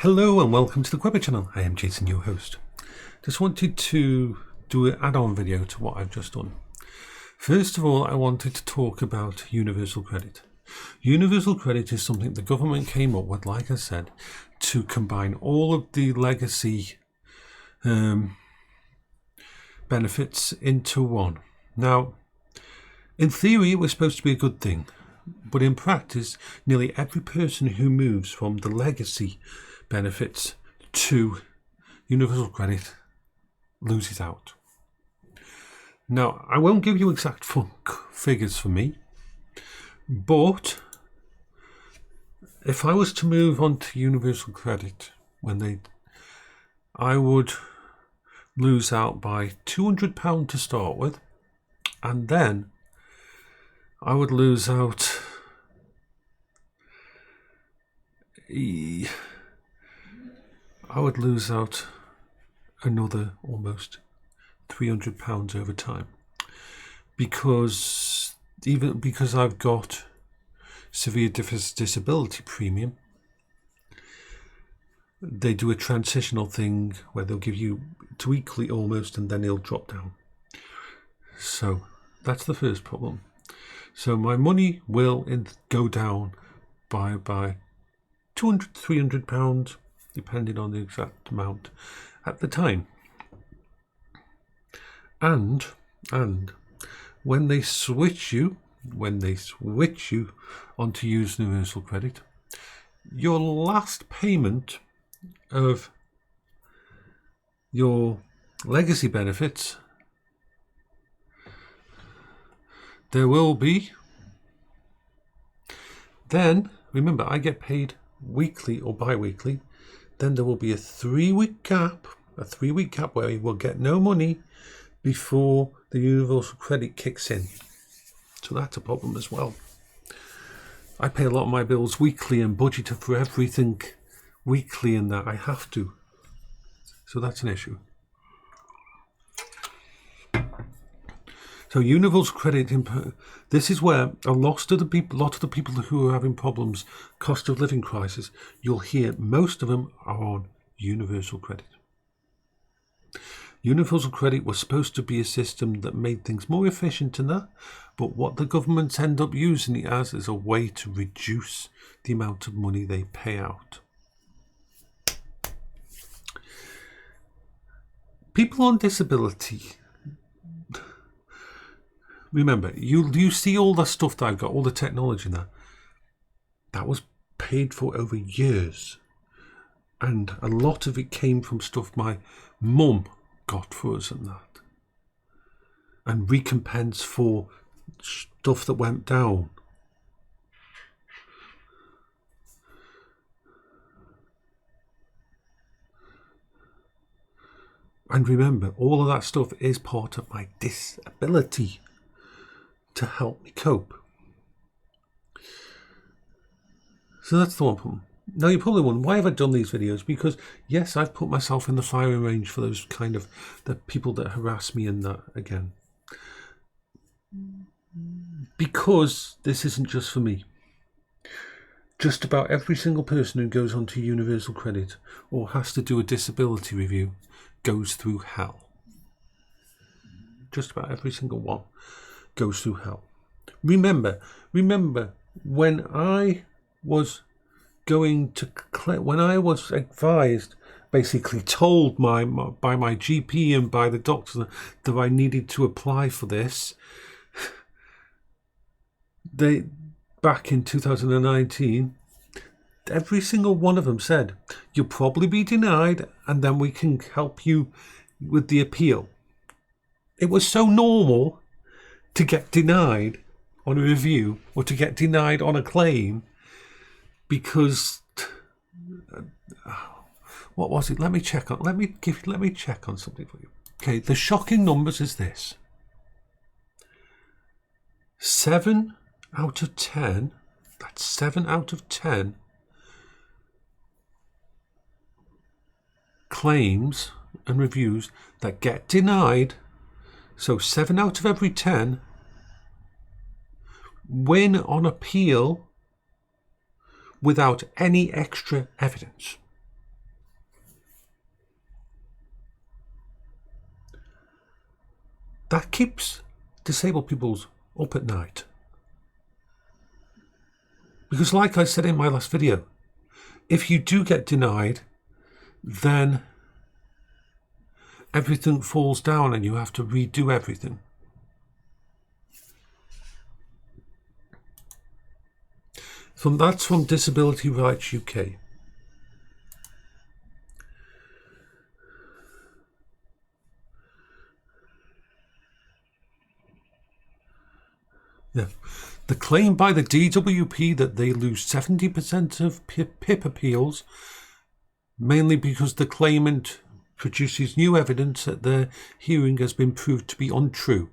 Hello and welcome to the Quibber channel. I am Jason, your host. Just wanted to do an add-on video to what I've just done. First of all, I wanted to talk about universal credit. Universal credit is something the government came up with, like I said, to combine all of the legacy benefits into one. Now, in theory, it was supposed to be a good thing, but in practice, nearly every person who moves from the legacy benefits to universal credit loses out. Now, I won't give you exact figures for me, but if I was to move on to universal credit, I would lose out by £200 to start with, and then I would lose out another almost £300 over time, because I've got severe disability premium. They do a transitional thing where they'll give you to weekly almost, and then it'll drop down. So that's the first problem. So my money will go down by £200, £300, depending on the exact amount at the time. And when they switch you onto universal credit, your last payment of your legacy benefits, there will be, then remember, I get paid weekly or bi-weekly, then there will be a 3-week gap where you will get no money before the universal credit kicks in. So that's a problem as well. I pay a lot of my bills weekly and budget for everything weekly, and that I have to. So that's an issue. So universal credit, this is where a lot of the people who are having problems, cost of living crisis, you'll hear most of them are on universal credit. Universal credit was supposed to be a system that made things more efficient and that, but what the governments end up using it as is a way to reduce the amount of money they pay out. People on disability, remember, you see all the stuff that I've got, all the technology in that was paid for over years. And a lot of it came from stuff my mum got for us and that. And recompense for stuff that went down. And remember, all of that stuff is part of my disability to help me cope. So that's the one problem. Now you're probably wondering, why have I done these videos? Because yes, I've put myself in the firing range for those kind of the people that harass me and that again. Because this isn't just for me. Just about every single person who goes onto universal credit or has to do a disability review goes through hell. Just about every single one goes through hell. Remember when I was advised, basically told by my GP and by the doctor that I needed to apply for this, back in 2019, every single one of them said, you'll probably be denied and then we can help you with the appeal. It was so normal to get denied on a review or to get denied on a claim because what was it? Let me check on something for you. Okay, the shocking numbers is this. 7 out of 10, that's 7 out of 10 claims and reviews that get denied. So 7 out of every 10 win on appeal without any extra evidence. that keeps disabled people up at night. Because like I said in my last video, if you do get denied, then everything falls down and you have to redo everything. That's from Disability Rights UK. Yeah. The claim by the DWP that they lose 70% of PIP appeals, mainly because the claimant produces new evidence that their hearing has been proved to be untrue.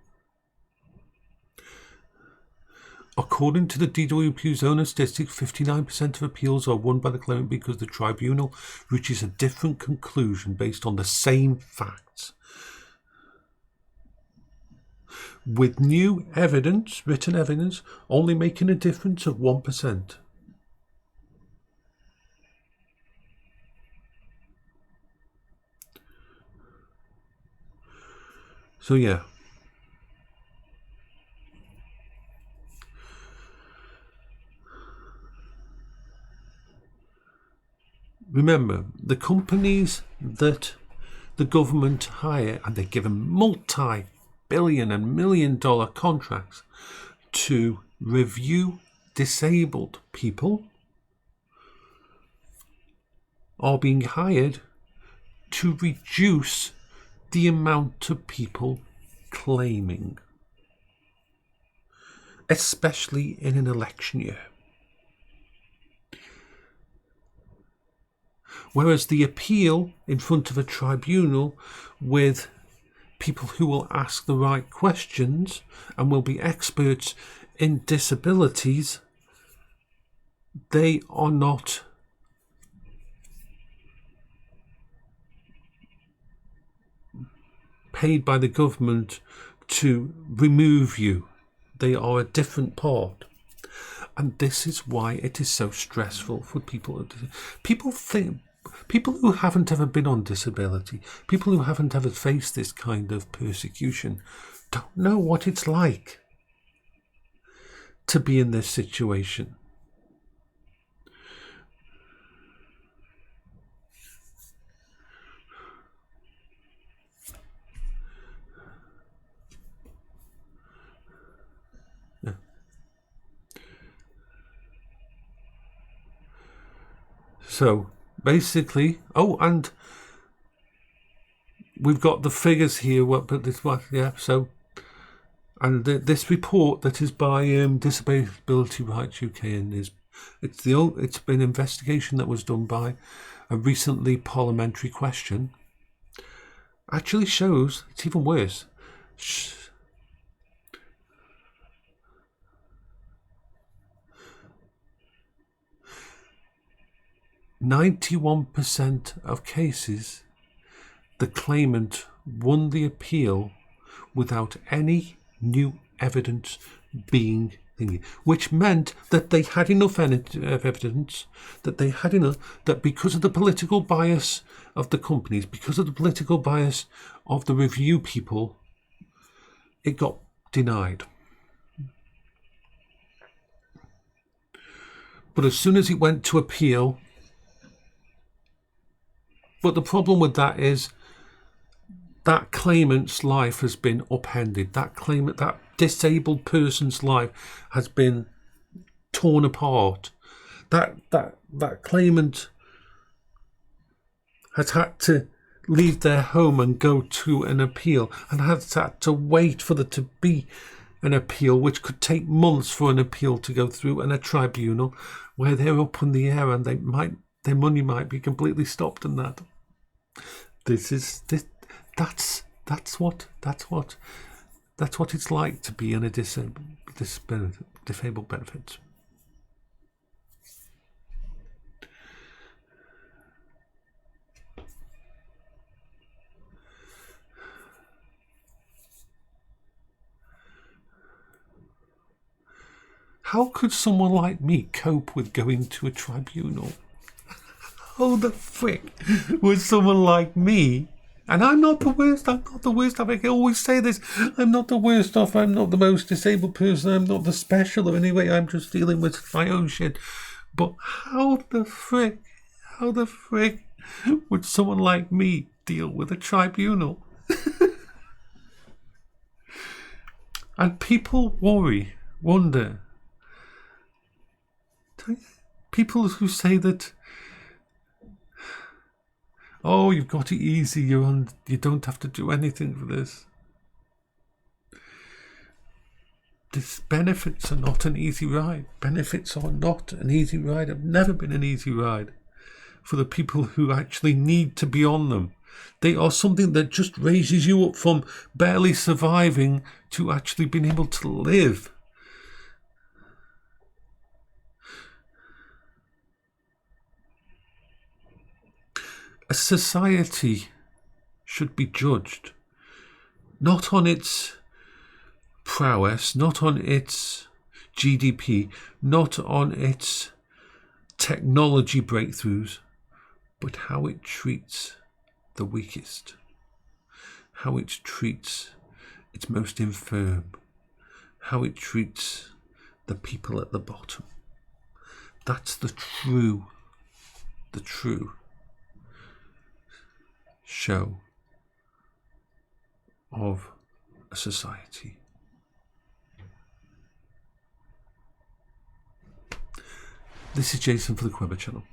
According to the DWP's own statistics, 59% of appeals are won by the claimant because the tribunal reaches a different conclusion based on the same facts. With new evidence, written evidence, only making a difference of 1%. So yeah. Remember, the companies that the government hire, and they give them multi-billion and million-dollar contracts to review disabled people, are being hired to reduce the amount of people claiming, especially in an election year. Whereas the appeal in front of a tribunal with people who will ask the right questions and will be experts in disabilities, they are not paid by the government to remove you. They are a different part. And this is why it is so stressful for people. People who haven't ever been on disability, people who haven't ever faced this kind of persecution, don't know what it's like to be in this situation. Yeah. So basically, and we've got the figures here. But this one, yeah. So, and this report that is by Disability Rights UK, and it's been an investigation that was done by a recently parliamentary question. Actually shows it's even worse. 91% of cases, the claimant won the appeal without any new evidence being thingy, which meant that they had enough evidence, that because of the political bias of the companies, because of the political bias of the review people, it got denied. But as soon as it went to appeal, but the problem with that is that claimant's life has been upended. That disabled person's life has been torn apart. That claimant has had to leave their home and go to an appeal, and has had to wait for there to be an appeal, which could take months for an appeal to go through, and a tribunal where they're up in the air and their money might be completely stopped, and that. That's what it's like to be on a disabled benefits. How could someone like me cope with going to a tribunal? How the frick would someone like me And I'm not the worst. I'm not the worst. I always say this. I'm not the worst off. I'm not the most disabled person. I'm not the special or anyway. I'm just dealing with my own shit. But how the frick would someone like me deal with a tribunal? And people wonder. People who say that, oh, you've got it easy, you don't have to do anything for this. These benefits are not an easy ride. Benefits are not an easy ride. Have never been an easy ride for the people who actually need to be on them. They are something that just raises you up from barely surviving to actually being able to live. A society should be judged not on its prowess, not on its GDP, not on its technology breakthroughs, but how it treats the weakest, how it treats its most infirm, how it treats the people at the bottom. That's the true show of a society. This is Jason for the Quiver channel.